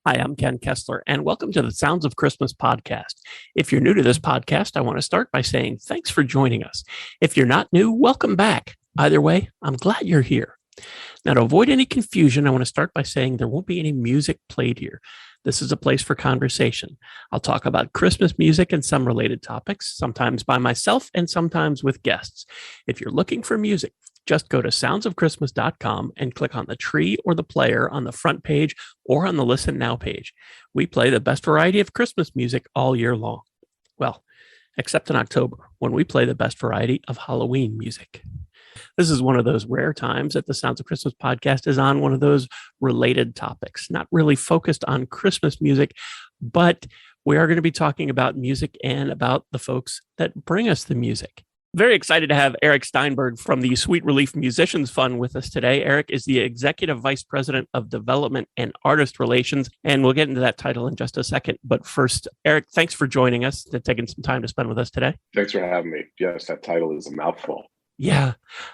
Hi, I'm Ken Kessler, and welcome to the Sounds of Christmas podcast. If you're new to this podcast, I want to start by saying thanks for joining us. If you're not new, welcome back. Either way, I'm glad you're here. Now, to avoid any confusion, I want to start by saying there won't be any music played here. This is a place for conversation. I'll talk about Christmas music and some related topics, sometimes by myself and sometimes with guests. If you're looking for music, just go to soundsofchristmas.com and click on the tree or the player on the front page or on the Listen Now page. We play the best variety of Christmas music all year long. Well, except in October, when we play the best variety of Halloween music. This is one of those rare times that the Sounds of Christmas podcast is on one of those related topics, not really focused on Christmas music, but we are going to be talking about music and about the folks that bring us the music. Very excited to have Aric Steinberg from the Sweet Relief Musicians Fund with us today. Aric is the Executive Vice President of Development and Artist Relations, and we'll get into that title in just a second. But first, Aric, thanks for joining us and taking some time to spend with us today. Thanks for having me. Yes, that title is a mouthful. Yeah.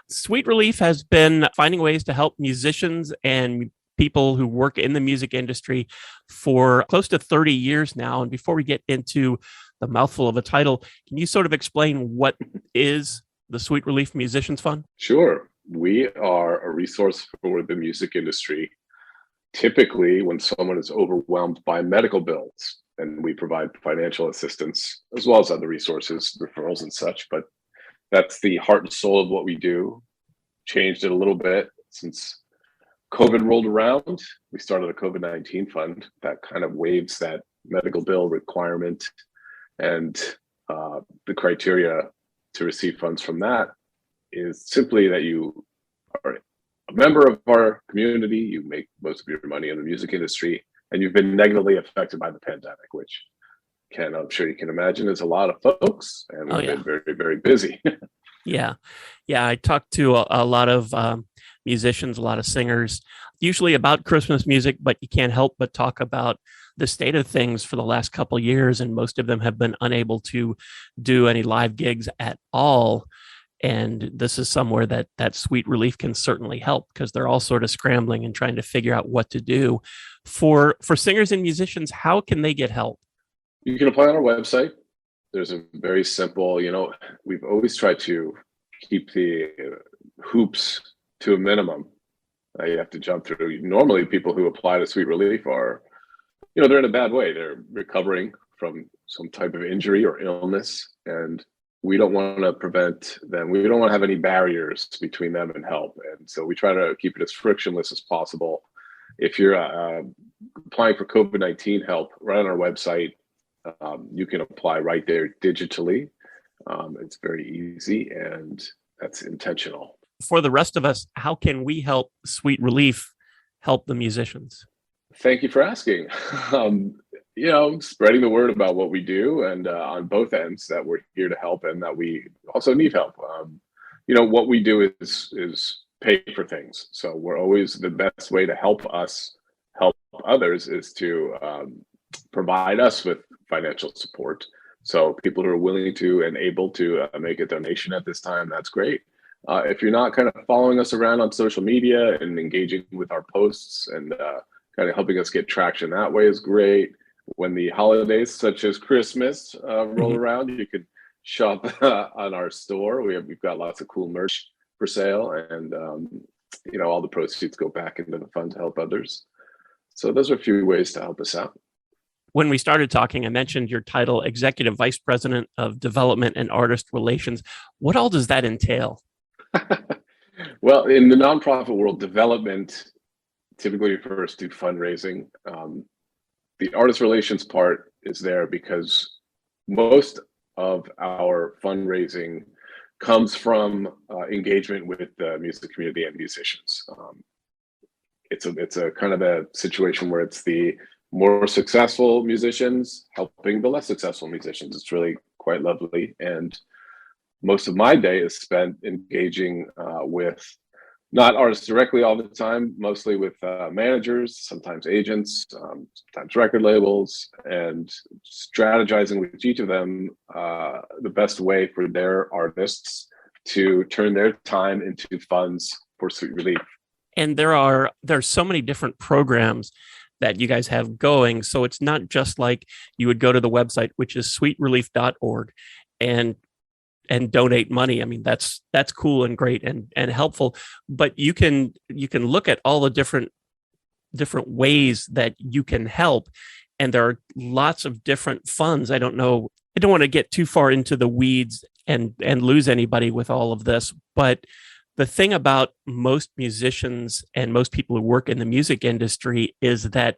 Sweet Relief has been finding ways to help musicians and people who work in the music industry for close to 30 years now. And before we get into the mouthful of a title, can you sort of explain what is the Sweet Relief Musicians Fund? Sure. We are a resource for the music industry, typically when someone is overwhelmed by medical bills, and we provide financial assistance as well as other resources, referrals and such. But that's the heart and soul of what we do. Changed it a little bit since COVID rolled around. We started a COVID-19 fund that kind of waives that medical bill requirement. And the criteria to receive funds from that is simply that you are a member of our community, you make most of your money in the music industry, and you've been negatively affected by the pandemic, which I'm sure you can imagine is a lot of folks, and we've been very, very busy. Yeah. I talked to a lot of musicians, a lot of singers, usually about Christmas music, but you can't help but talk about the state of things for the last couple of years, and most of them have been unable to do any live gigs at all. And this is somewhere that Sweet Relief can certainly help, because they're all sort of scrambling and trying to figure out what to do. For singers and musicians, how can they get help? You can apply on our website. There's a very simple, we've always tried to keep the hoops to a minimum. You have to jump through. Normally, people who apply to Sweet Relief are, they're in a bad way. They're recovering from some type of injury or illness, and we don't want to prevent them. We don't want to have any barriers between them and help. And so we try to keep it as frictionless as possible. If you're applying for COVID-19 help, right on our website, you can apply right there digitally. It's very easy, and that's intentional. For the rest of us, how can we help Sweet Relief help the musicians? Thank you for asking. Spreading the word about what we do, and on both ends, that we're here to help and that we also need help. What we do is pay for things. So we're always, the best way to help us help others is to provide us with financial support. So people who are willing to and able to make a donation at this time, that's great. If you're not kind of following us around on social media and engaging with our posts and kind of helping us get traction that way is great. When the holidays such as Christmas roll around, you can shop on our store. We've got lots of cool merch for sale, and all the proceeds go back into the fund to help others. So those are a few ways to help us out. When we started talking, I mentioned your title, Executive Vice President of Development and Artist Relations. What all does that entail? Well, in the nonprofit world, development typically refers to fundraising. The artist relations part is there because most of our fundraising comes from engagement with the music community and musicians. It's a kind of a situation where it's the more successful musicians helping the less successful musicians. It's really quite lovely. And most of my day is spent engaging with not artists directly all the time, mostly with managers, sometimes agents, sometimes record labels, and strategizing with each of them the best way for their artists to turn their time into funds for Sweet Relief. And there's so many different programs that you guys have going. So it's not just like you would go to the website, which is sweetrelief.org, and donate money. I mean, that's cool and great and helpful, but you can look at all the different ways that you can help, and there are lots of different funds. I don't want to get too far into the weeds and lose anybody with all of this, but the thing about most musicians and most people who work in the music industry is that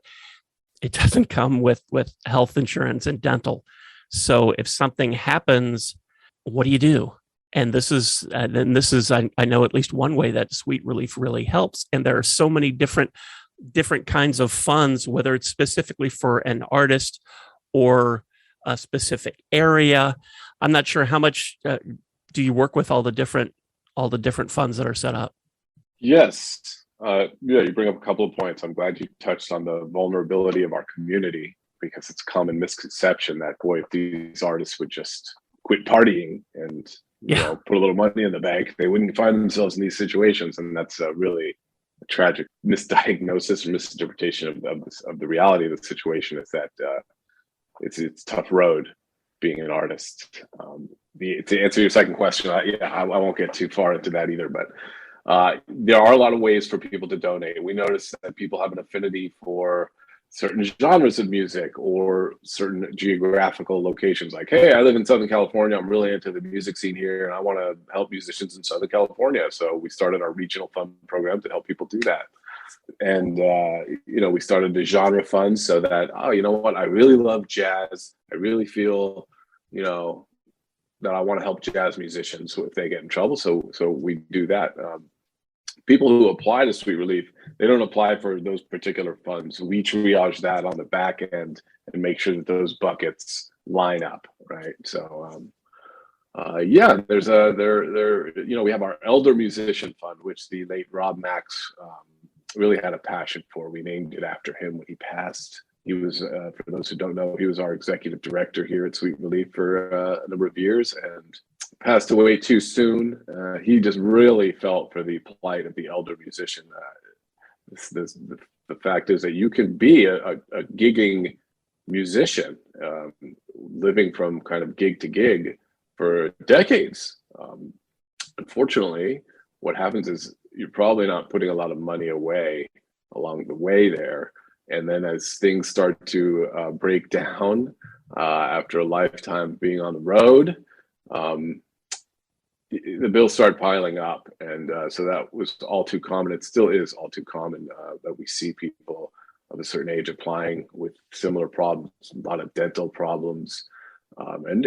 it doesn't come with health insurance and dental. So if something happens, what do you do? And this is I know at least one way that Sweet Relief really helps. And there are so many different kinds of funds, whether it's specifically for an artist or a specific area. I'm not sure how much do you work with all the different funds that are set up? Yes. You bring up a couple of points. I'm glad you touched on the vulnerability of our community, because it's a common misconception that, boy, if these artists would just quit partying and put a little money in the bank, they wouldn't find themselves in these situations. And that's really a tragic misdiagnosis or misinterpretation of the reality of the situation. Is that it's a tough road being an artist. To answer your second question, I won't get too far into that either, but there are a lot of ways for people to donate. We notice that people have an affinity for certain genres of music or certain geographical locations. Like, hey, I live in Southern California. I'm really into the music scene here, and I want to help musicians in Southern California. So we started our regional fund program to help people do that. And, we started the genre fund so that, you know what, I really love jazz. I really feel, that I want to help jazz musicians if they get in trouble. So we do that. People who apply to Sweet Relief, they don't apply for those particular funds. We triage that on the back end and make sure that those buckets line up, right? So, we have our Elder Musician Fund, which the late Rob Max really had a passion for. We named it after him when he passed. He was, for those who don't know, he was our executive director here at Sweet Relief for a number of years and passed away too soon. He just really felt for the plight of the elder musician. The fact is that you can be a gigging musician, living from kind of gig to gig for decades. Unfortunately, what happens is you're probably not putting a lot of money away along the way there. And then as things start to break down after a lifetime being on the road, the bills start piling up. And so that was all too common. It still is all too common that we see people of a certain age applying with similar problems, a lot of dental problems, and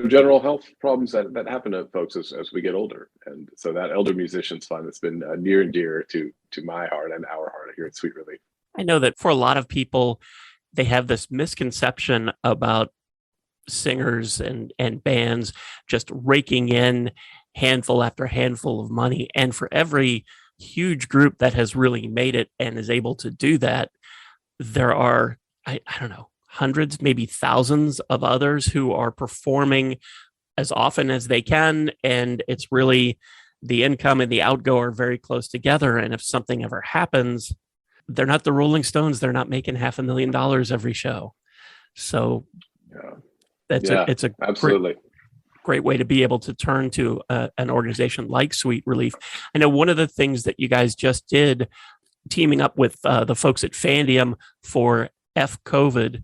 general health problems that happen to folks as we get older. And so that Elder Musicians Fund has been near and dear to my heart and our heart here at Sweet Relief. I know that for a lot of people, they have this misconception about singers and bands just raking in handful after handful of money. And for every huge group that has really made it and is able to do that, there are, I don't know, hundreds, maybe thousands of others who are performing as often as they can. And it's really the income and the outgo are very close together. And if something ever happens, they're not the Rolling Stones. They're not making $500,000 every show. So it's a absolutely great way to be able to turn to an organization like Sweet Relief. I know one of the things that you guys just did, teaming up with the folks at Fandium for F-COVID,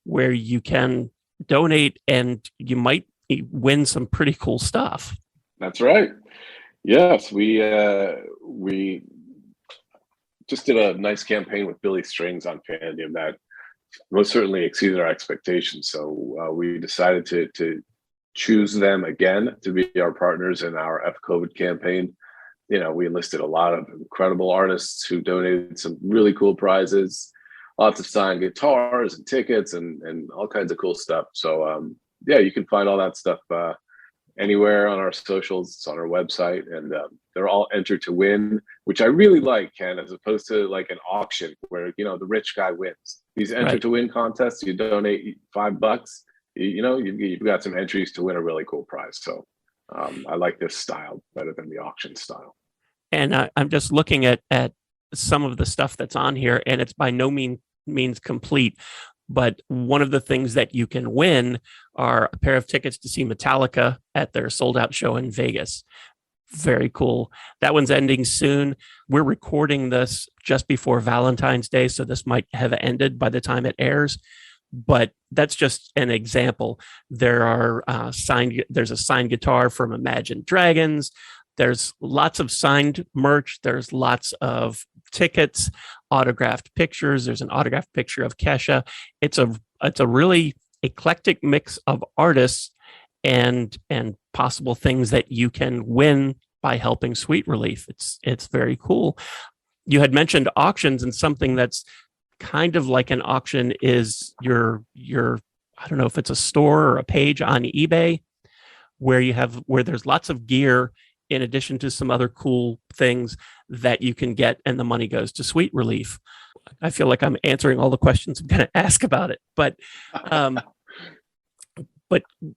where you can donate and you might win some pretty cool stuff. That's right. Yes, we just did a nice campaign with Billy Strings on Fandium that most certainly exceeded our expectations. So we decided to choose them again to be our partners in our F-COVID campaign. We enlisted a lot of incredible artists who donated some really cool prizes, lots of signed guitars and tickets and all kinds of cool stuff. So you can find all that stuff anywhere on our socials. It's on our website, and they're all entered to win, which I really like, Ken, as opposed to like an auction where the rich guy wins. These enter to win contests, you donate $5, you've got some entries to win a really cool prize. So I like this style better than the auction style. And I'm just looking at some of the stuff that's on here, and it's by no means complete. But one of the things that you can win are a pair of tickets to see Metallica at their sold out show in Vegas. Very cool. That one's ending soon. We're recording this just before Valentine's Day, so this might have ended by the time it airs. But that's just an example. There's a signed guitar from Imagine Dragons. There's lots of signed merch. There's lots of tickets, autographed pictures. There's an autographed picture of Kesha. It's a really eclectic mix of artists and possible things that you can win by helping Sweet Relief. It's very cool. You had mentioned auctions, and something that's kind of like an auction is your I don't know if it's a store or a page on eBay where there's lots of gear in addition to some other cool things that you can get, and the money goes to Sweet Relief. I feel like I'm answering all the questions I'm going to ask about it, but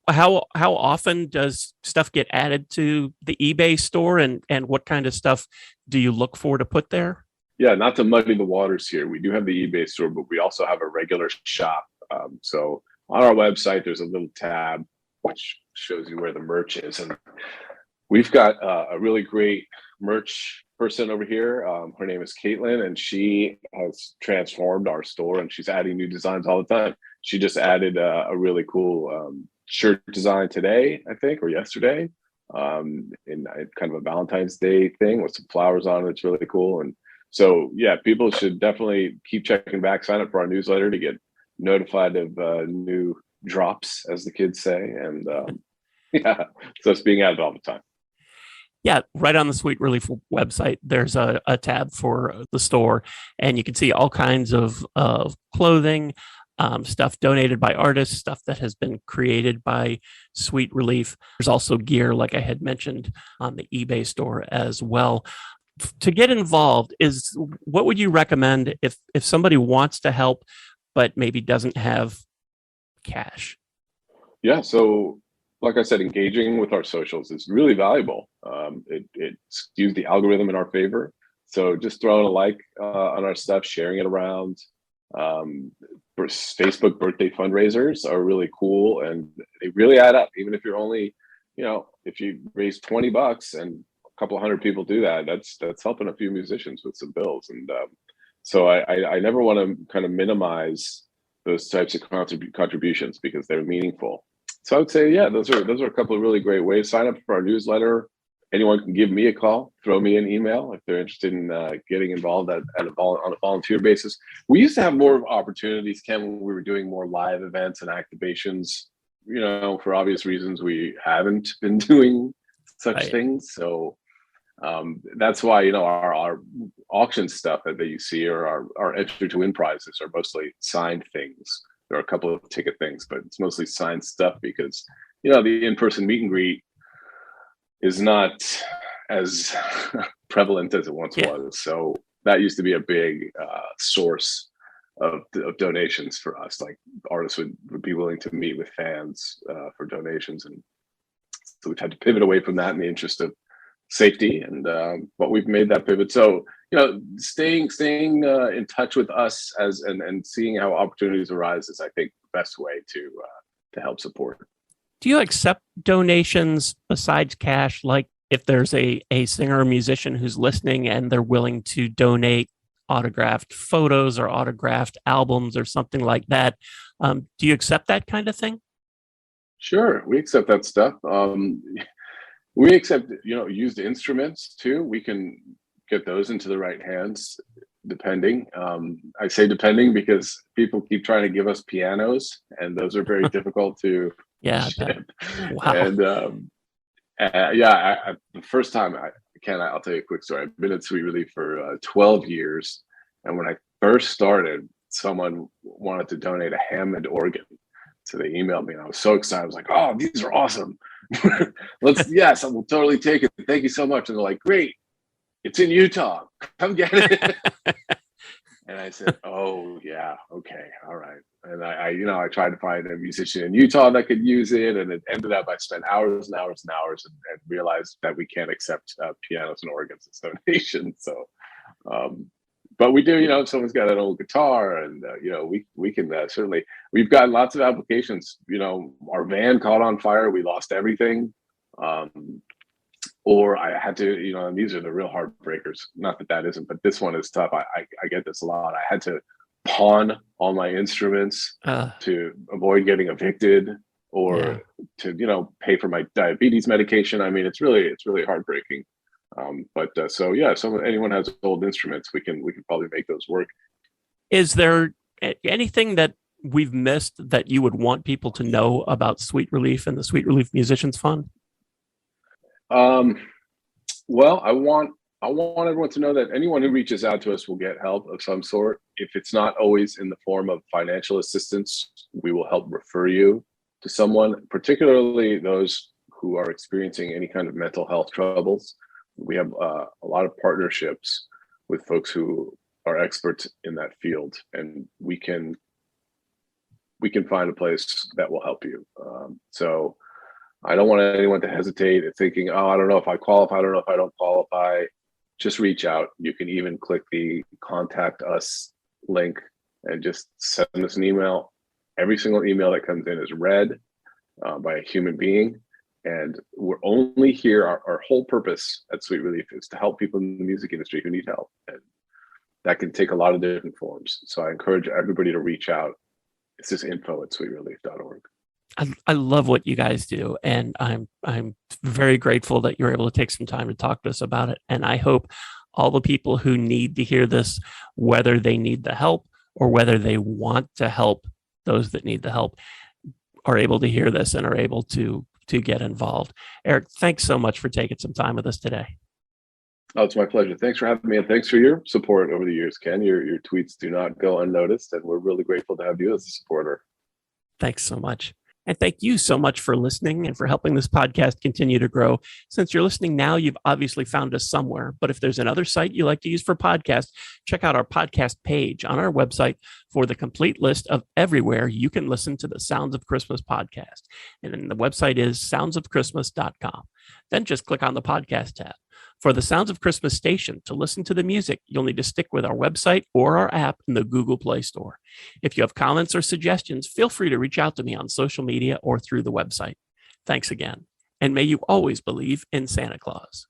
how often does stuff get added to the eBay store, and what kind of stuff do you look for to put there? Yeah, not to muddy the waters here, we do have the eBay store, but we also have a regular shop. So on our website, there's a little tab which shows you where the merch is, and we've got a really great merch person over here. Her name is Caitlin, and she has transformed our store, and she's adding new designs all the time. She just added a really cool shirt design today, I think, or yesterday, in kind of a Valentine's Day thing with some flowers on it. It's really cool. And so, yeah, people should definitely keep checking back, sign up for our newsletter to get notified of new drops, as the kids say. And yeah, so it's being added all the time. Yeah, right on the Sweet Relief website, there's a tab for the store, and you can see all kinds of clothing, stuff donated by artists, stuff that has been created by Sweet Relief. There's also gear, like I had mentioned, on the eBay store as well. To get involved, what would you recommend if somebody wants to help but maybe doesn't have cash? Yeah, so like I said, engaging with our socials is really valuable. It skews the algorithm in our favor. So just throwing a like on our stuff, sharing it around. Facebook birthday fundraisers are really cool, and they really add up. Even if you're only, if you raise $20 and a couple of hundred people do that, that's helping a few musicians with some bills. And so I never want to kind of minimize those types of contributions because they're meaningful. So I would say, yeah, those are a couple of really great ways. Sign up for our newsletter. Anyone can give me a call, throw me an email if they're interested in getting involved on a volunteer basis. We used to have more opportunities, Ken, when we were doing more live events and activations. For obvious reasons, we haven't been doing such things. So that's why, our auction stuff that you see, or our enter to win prizes, are mostly signed things. There are a couple of ticket things, but it's mostly signed stuff because, the in-person meet and greet is not as prevalent as it once was. So that used to be a big source of donations for us. Like, artists would be willing to meet with fans for donations. And so we've had to pivot away from that in the interest of safety. And but we've made that pivot. So, staying in touch with us and seeing how opportunities arise is, I think, the best way to help support. Do you accept donations besides cash? Like, if there's a singer or musician who's listening and they're willing to donate autographed photos or autographed albums or something like that, do you accept that kind of thing? Sure, we accept that stuff. We accept, used instruments too. We can get those into the right hands, depending. I say depending because people keep trying to give us pianos, and those are very difficult to ship. Wow. And the first time, I'll tell you a quick story. I've been at Sweet Relief for 12 years, and when I first started, someone wanted to donate a Hammond organ. So they emailed me, and I was so excited. I was like, "Oh, these are awesome! Yes, I will totally take it. Thank you so much." And they're like, "Great, it's in Utah. Come get it." And I said, "Oh yeah, okay, all right." And I tried to find a musician in Utah that could use it, and it ended up I spent hours and hours and hours and realized that we can't accept pianos and organs as donations. So but we do, if someone's got an old guitar, and we can certainly. We've got lots of applications. Our van caught on fire, we lost everything, or I had to, and these are the real heartbreakers. Not that isn't, but this one is tough. I get this a lot. I had to pawn all my instruments to avoid getting evicted, or to pay for my diabetes medication. I mean, it's really heartbreaking. So anyone has old instruments, we can probably make those work. Is there anything that we've missed that you would want people to know about Sweet Relief and the Sweet Relief Musicians Fund? Well, I want everyone to know that anyone who reaches out to us will get help of some sort. If it's not always in the form of financial assistance, we will help refer you to someone, particularly those who are experiencing any kind of mental health troubles. We have a lot of partnerships with folks who are experts in that field, and we can find a place that will help you. So I don't want anyone to hesitate at thinking, oh, I don't know if I qualify. I don't know if I don't qualify. Just reach out. You can even click the contact us link and just send us an email. Every single email that comes in is read by a human being. And we're only here, our whole purpose at Sweet Relief is to help people in the music industry who need help. And that can take a lot of different forms. So I encourage everybody to reach out. It's just info@sweetrelief.org. I love what you guys do, and I'm very grateful that you're able to take some time to talk to us about it. And I hope all the people who need to hear this, whether they need the help or whether they want to help those that need the help, are able to hear this and are able to get involved. Aric, thanks so much for taking some time with us today. Oh, it's my pleasure. Thanks for having me, and thanks for your support over the years, Ken. Your tweets do not go unnoticed, and we're really grateful to have you as a supporter. Thanks so much. And thank you so much for listening and for helping this podcast continue to grow. Since you're listening now, you've obviously found us somewhere. But if there's another site you like to use for podcasts, check out our podcast page on our website for the complete list of everywhere you can listen to the Sounds of Christmas podcast. And then the website is soundsofchristmas.com. Then just click on the podcast tab. For the Sounds of Christmas station, to listen to the music, you'll need to stick with our website or our app in the Google Play Store. If you have comments or suggestions, feel free to reach out to me on social media or through the website. Thanks again, and may you always believe in Santa Claus.